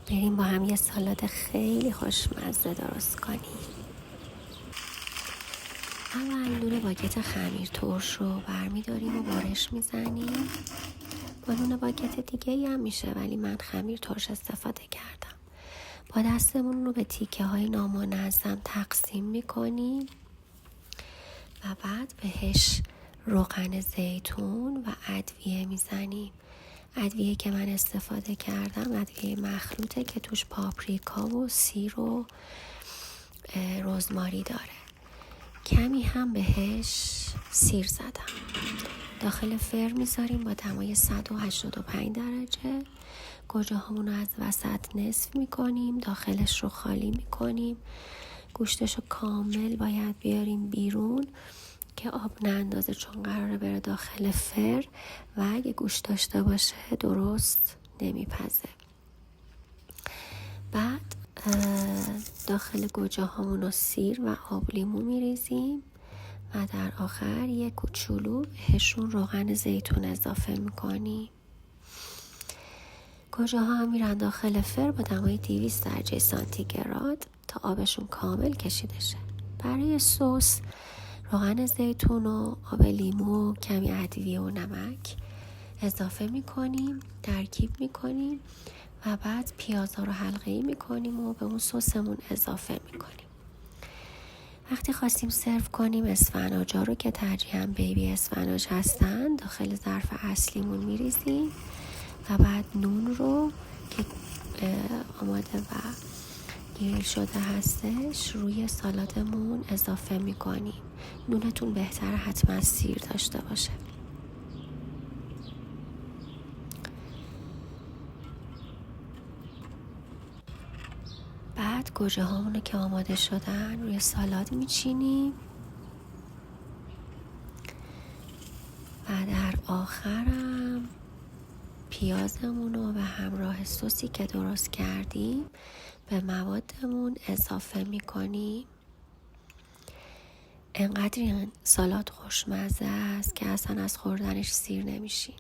بریم با هم یه سالاد خیلی خوشمزه درست کنیم. اول نون باگت خمیر ترش رو برمیداریم و برش میزنیم. با نون باگت دیگه هم میشه، ولی من خمیر ترش استفاده کردم. با دستمون رو به تیکه های نامنظم تقسیم میکنیم و بعد بهش روغن زیتون و ادویه میزنیم. ادویه که من استفاده کردم ادویه مخلوطه که توش پاپریکا و سیر و رزماری داره. کمی هم بهش سیر زدم. داخل فر میذاریم با دمای 185 درجه. گوجه هامون رو از وسط نصف میکنیم، داخلش رو خالی میکنیم. گوشتش رو کامل باید بیاریم بیرون که آب نندازه، چون قراره بره داخل فر و اگه گوشت داشته باشه درست نمیپزه. بعد داخل گوجه هامون رو سیر و آب لیمو میریزیم و در آخر یک کوچولو بهشون روغن زیتون اضافه میکنیم. گوجه ها هم میرن داخل فر با دمای 200 درجه سانتیگراد تا آبشون کامل کشیده شه. برای سس روغن زیتون و آب لیمو، کمی ادویه و نمک اضافه میکنیم، ترکیب میکنیم و بعد پیازها رو حلقه‌ای میکنیم و به اون سسمون اضافه میکنیم. وقتی خواستیم سرو کنیم اسفناجا رو که ترجیحاً بیبی اسفناج هستن داخل ظرف اصلیمون میریزیم و بعد نون رو که آماده و گریل شده هستش روی سالادمون اضافه میکنیم. نونتون بهتره حتما سیر داشته باشه. بعد گوجه هامونو که آماده شدن روی سالاد میچینیم و در آخرم پیازمون رو به همراه سوسی که درست کردیم به موادمون اضافه میکنیم. انقدر این سالاد خوشمزه است که اصلا از خوردنش سیر نمیشیم.